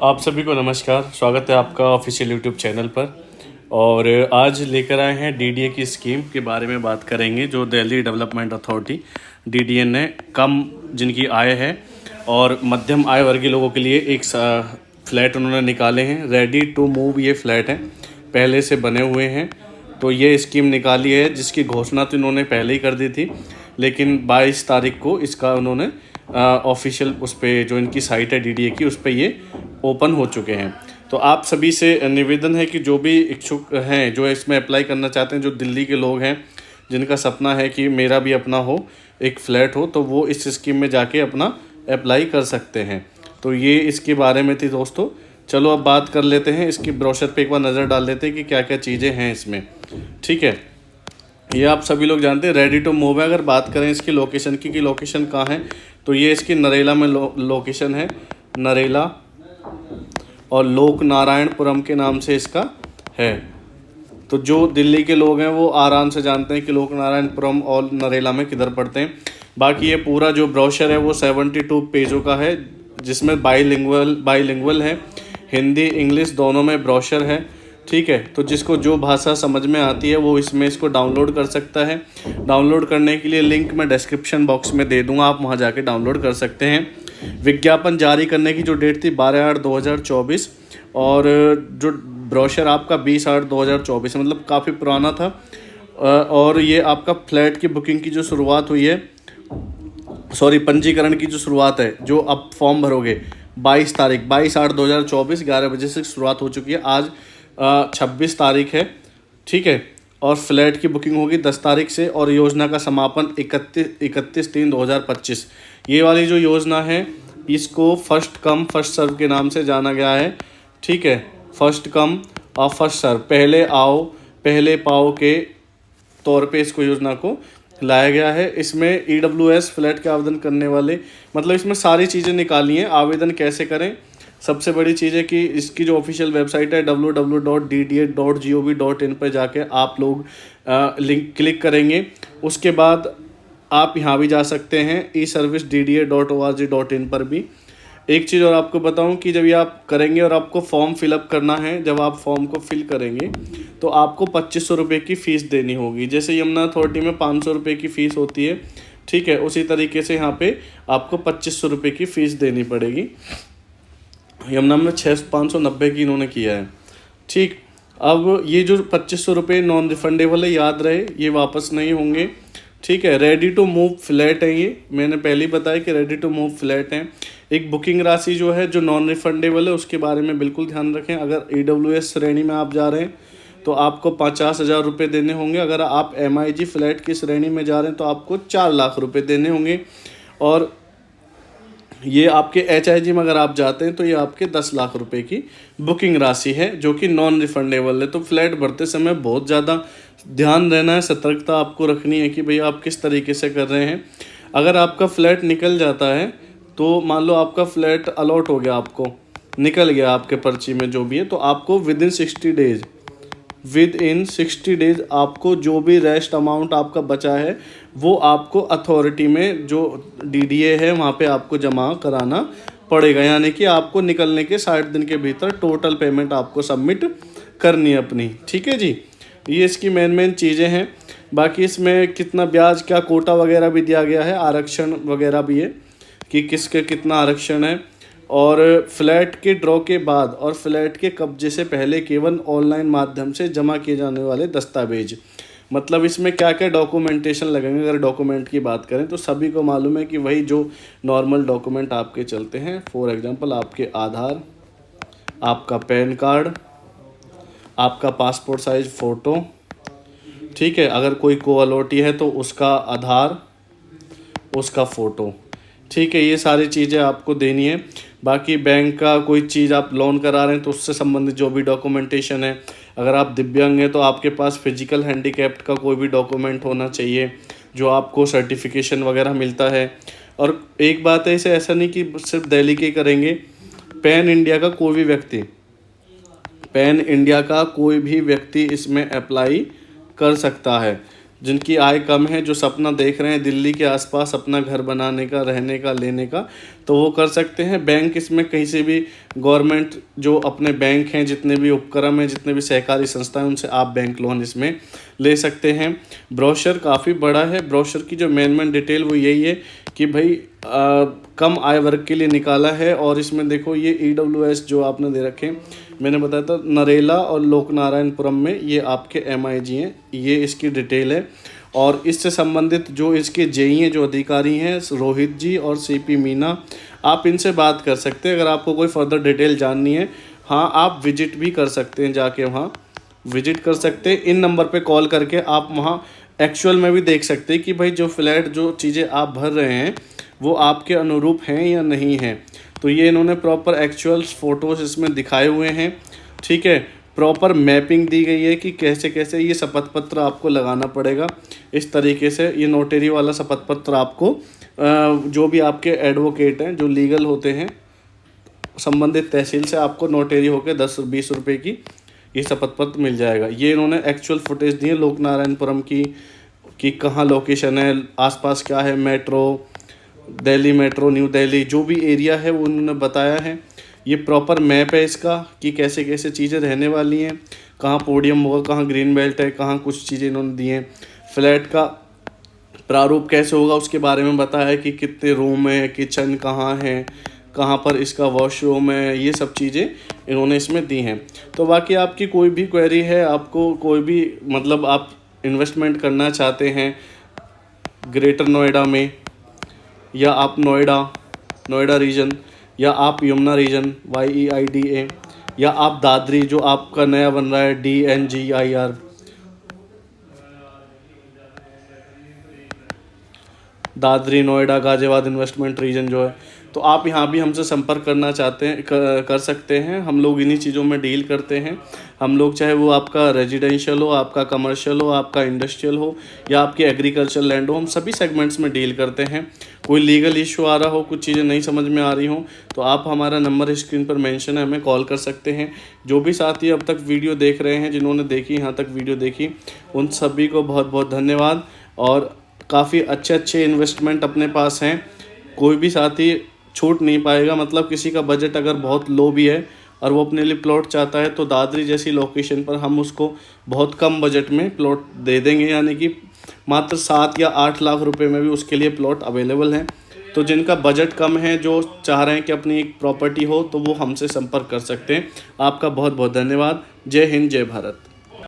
आप सभी को नमस्कार। स्वागत है आपका ऑफिशियल यूट्यूब चैनल पर। और आज लेकर आए हैं डीडीए की स्कीम के बारे में बात करेंगे, जो दिल्ली डेवलपमेंट अथॉरिटी डीडीए ने कम जिनकी आय है और मध्यम आय वर्गीय लोगों के लिए एक फ्लैट उन्होंने निकाले हैं। रेडी टू मूव ये फ्लैट हैं, पहले से बने हुए हैं। तो ये स्कीम निकाली है जिसकी घोषणा तो इन्होंने पहले ही कर दी थी, लेकिन 22 तारीख को इसका उन्होंने ऑफिशियल उस पर जो इनकी साइट है डीडीए की, उस पर ये ओपन हो चुके हैं। तो आप सभी से निवेदन है कि जो भी इच्छुक हैं, जो इसमें अप्लाई करना चाहते हैं, जो दिल्ली के लोग हैं जिनका सपना है कि मेरा भी अपना हो, एक फ़्लैट हो, तो वो इस स्कीम में जाके अपना अप्लाई कर सकते हैं। तो ये इसके बारे में थी दोस्तों। चलो अब बात कर लेते हैं, इसकी ब्रोशर पे एक बार नज़र डाल लेते हैं कि क्या क्या चीज़ें हैं इसमें। ठीक है, ये आप सभी लोग जानते हैं रेडी टू मूव है। अगर बात करें इसकी लोकेशन की कि लोकेशन कहाँ है, तो ये इसकी नरेला में लोकेशन है। नरेला और लोक नारायणपुरम के नाम से इसका है। तो जो दिल्ली के लोग हैं वो आराम से जानते हैं कि लोक नारायणपुरम और नरेला में किधर पड़ते हैं। बाकी ये पूरा जो ब्रोशर है वो 72 पेजों का है, जिसमें बाईलिंगुअल है, हिंदी इंग्लिश दोनों में ब्रोशर है। ठीक है, तो जिसको जो भाषा समझ में आती है वो इसको डाउनलोड कर सकता है। डाउनलोड करने के लिए लिंक मैं डिस्क्रिप्शन बॉक्स में दे दूंगा, आप वहां जाके डाउनलोड कर सकते हैं। विज्ञापन जारी करने की जो डेट थी 12/8/2024, और जो ब्रोशर आपका 20/8/2024, मतलब काफ़ी पुराना था। और ये आपका फ्लैट की बुकिंग की जो शुरुआत हुई है, पंजीकरण की जो शुरुआत है, जो अब फॉर्म भरोगे 22 तारीख 22/8/2024 11 बजे से शुरुआत हो चुकी है। आज 26 तारीख है। ठीक है, और फ्लैट की बुकिंग होगी 10 तारीख से, और योजना का समापन 31/3/2025। ये वाली जो योजना है इसको फर्स्ट कम फर्स्ट सर्व के नाम से जाना गया है। ठीक है, फर्स्ट कम और फर्स्ट सर्व, पहले आओ पहले पाओ के तौर पे इसको योजना को लाया गया है। इसमें EWS फ्लैट के आवेदन करने वाले, मतलब इसमें सारी चीज़ें निकाली हैं। आवेदन कैसे करें, सबसे बड़ी चीज़ है कि इसकी जो ऑफिशियल वेबसाइट है www.dda.gov.in पर जाके आप लोग लिंक क्लिक करेंगे। उसके बाद आप यहाँ भी जा सकते हैं eservice.dda.org.in पर भी। एक चीज़ और आपको बताऊं कि जब ये आप करेंगे और आपको फॉर्म फिलअप करना है, जब आप फॉर्म को फिल करेंगे तो आपको 2500 रुपये की फ़ीस देनी होगी। जैसे यमुना अथॉरिटी में 500 रुपये की फ़ीस होती है, ठीक है, उसी तरीके से यहाँ पे आपको 2500 रुपये की फ़ीस देनी पड़ेगी। यमुना में 590 की इन्होंने किया है। ठीक, अब ये जो 2500 रुपये नॉन रिफंडेबल है, याद रहे ये वापस नहीं होंगे। ठीक है, रेडी टू मूव फ्लैट है, ये मैंने पहले ही बताया कि रेडी टू मूव फ्लैट है। एक बुकिंग राशि जो है जो नॉन रिफंडेबल है, उसके बारे में बिल्कुल ध्यान रखें। अगर EWS श्रेणी में आप जा रहे हैं तो आपको 50,000 रुपये देने होंगे। अगर आप MIG फ्लैट की श्रेणी में जा रहे हैं तो आपको 4 लाख रुपये देने होंगे। और ये आपके HIG में अगर आप जाते हैं तो ये आपके 10 लाख रुपए की बुकिंग राशि है, जो कि नॉन रिफंडेबल है। तो फ्लैट भरते समय बहुत ज़्यादा ध्यान रहना है, सतर्कता आपको रखनी है कि भाई आप किस तरीके से कर रहे हैं। अगर आपका फ्लैट निकल जाता है, तो मान लो आपका फ्लैट अलॉट हो गया, आपको निकल गया आपके पर्ची में जो भी है, तो आपको विद इन 60 डेज आपको जो भी रेस्ट अमाउंट आपका बचा है वो आपको अथॉरिटी में जो DDA है वहाँ पे आपको जमा कराना पड़ेगा। यानी कि आपको निकलने के 60 दिन के भीतर टोटल पेमेंट आपको सबमिट करनी है अपनी। ठीक है जी, ये इसकी मेन चीज़ें हैं। बाकी इसमें कितना ब्याज, क्या कोटा वगैरह भी दिया गया है, आरक्षण वगैरह भी है कि किसके कितना आरक्षण है। और फ्लैट के ड्रॉ के बाद और फ्लैट के कब्जे से पहले केवल ऑनलाइन माध्यम से जमा किए जाने वाले दस्तावेज, मतलब इसमें क्या क्या डॉक्यूमेंटेशन लगेंगे। अगर डॉक्यूमेंट की बात करें तो सभी को मालूम है कि वही जो नॉर्मल डॉक्यूमेंट आपके चलते हैं। फॉर एग्जांपल आपके आधार, आपका पैन कार्ड, आपका पासपोर्ट साइज फ़ोटो। ठीक है, अगर कोई कोअलोटी है तो उसका आधार, उसका फ़ोटो। ठीक है, ये सारी चीज़ें आपको देनी है। बाकी बैंक का कोई चीज़ आप लोन करा रहे हैं तो उससे संबंधित जो भी डॉक्यूमेंटेशन है। अगर आप दिव्यांग हैं तो आपके पास फिजिकल हैंडीकैप्ड का कोई भी डॉक्यूमेंट होना चाहिए, जो आपको सर्टिफिकेशन वगैरह मिलता है। और एक बात है, इसे ऐसा नहीं कि सिर्फ दिल्ली के करेंगे, पैन इंडिया का कोई भी व्यक्ति इसमें अप्लाई कर सकता है। जिनकी आय कम है, जो सपना देख रहे हैं दिल्ली के आसपास अपना घर बनाने का, रहने का, लेने का, तो वो कर सकते हैं। बैंक इसमें कहीं से भी गवर्नमेंट जो अपने बैंक हैं, जितने भी उपक्रम हैं, जितने भी सहकारी संस्थाएं, उनसे आप बैंक लोन इसमें ले सकते हैं। ब्रोशर काफ़ी बड़ा है। ब्रोशर की जो मेन डिटेल वो यही है कि भाई कम आय वर्ग के लिए निकाला है। और इसमें देखो ये EWS जो आपने दे रखे, मैंने बताया था नरेला और लोकनारायणपुरम में, ये आपके MIG हैं, ये इसकी डिटेल है। और इससे संबंधित जो इसके जेई हैं, जो अधिकारी हैं, रोहित जी और CP मीना, आप इनसे बात कर सकते हैं अगर आपको कोई फर्दर डिटेल जाननी है। हाँ, आप विजिट भी कर सकते हैं, जाके वहाँ विजिट कर सकते हैं। इन नंबर पे कॉल करके आप वहाँ एक्चुअल में भी देख सकते हैं कि भाई जो फ्लैट, जो चीज़ें आप भर रहे हैं वो आपके अनुरूप हैं या नहीं हैं। तो ये इन्होंने प्रॉपर एक्चुअल फ़ोटोज़ इसमें दिखाए हुए हैं, ठीक है। प्रॉपर मैपिंग दी गई है कि कैसे कैसे ये शपथ पत्र आपको लगाना पड़ेगा। इस तरीके से ये नोटरी वाला शपथ पत्र आपको जो भी आपके एडवोकेट हैं, जो लीगल होते हैं, संबंधित तहसील से आपको नोटरी होकर 10-20 रुपये की ये शपथ पत्र मिल जाएगा। ये इन्होंने एक्चुअल फुटेज दी है लोकनारायणपुरम की कि कहाँ लोकेशन है, आसपास क्या है, metro, Delhi metro, new Delhi, जो भी एरिया है वो उन्होंने बताया है। ये प्रॉपर मैप है इसका कि कैसे कैसे चीज़ें रहने वाली हैं, कहाँ पोडियम होगा, कहाँ ग्रीन बेल्ट है, कहाँ कुछ चीज़ें इन्होंने दी हैं। फ्लैट का प्रारूप कैसे होगा उसके बारे में बताया है कि कितने रूम है, किचन कहाँ है, कहाँ पर इसका वॉशरूम है, ये सब चीज़ें इन्होंने इसमें दी हैं। तो बाकी आपकी कोई भी क्वेरी है, आपको कोई भी मतलब आप इन्वेस्टमेंट करना चाहते हैं ग्रेटर नोएडा में, या आप नोएडा रीजन, या आप यमुना रीजन YEIDA, या आप दादरी जो आपका नया बन रहा है DNGIR, Dadri Noida Ghaziabad investment region जो है, तो आप यहाँ भी हमसे संपर्क करना चाहते हैं कर सकते हैं। हम लोग इन्हीं चीज़ों में डील करते हैं। हम लोग चाहे वो आपका रेजिडेंशियल हो, आपका कमर्शियल हो, आपका इंडस्ट्रियल हो, या आपकी एग्रीकल्चर लैंड हो, हम सभी सेगमेंट्स में डील करते हैं। कोई लीगल इशू आ रहा हो, कुछ चीज़ें नहीं समझ में आ रही हों, तो आप हमारा नंबर स्क्रीन पर मेंशन है, हमें कॉल कर सकते हैं। जो भी साथी अब तक वीडियो देख रहे हैं, जिन्होंने देखी यहाँ तक वीडियो देखी, उन सभी को बहुत बहुत धन्यवाद। और काफ़ी अच्छे इन्वेस्टमेंट अपने पास हैं, कोई भी साथी छूट नहीं पाएगा। मतलब किसी का बजट अगर बहुत लो भी है और वो अपने लिए प्लॉट चाहता है, तो दादरी जैसी लोकेशन पर हम उसको बहुत कम बजट में प्लॉट दे देंगे, यानी कि मात्र 7 या 8 लाख रुपए में भी उसके लिए प्लॉट अवेलेबल हैं। तो जिनका बजट कम है, जो चाह रहे हैं कि अपनी एक प्रॉपर्टी हो, तो वो हमसे संपर्क कर सकते हैं। आपका बहुत बहुत धन्यवाद। जय हिंद, जय भारत।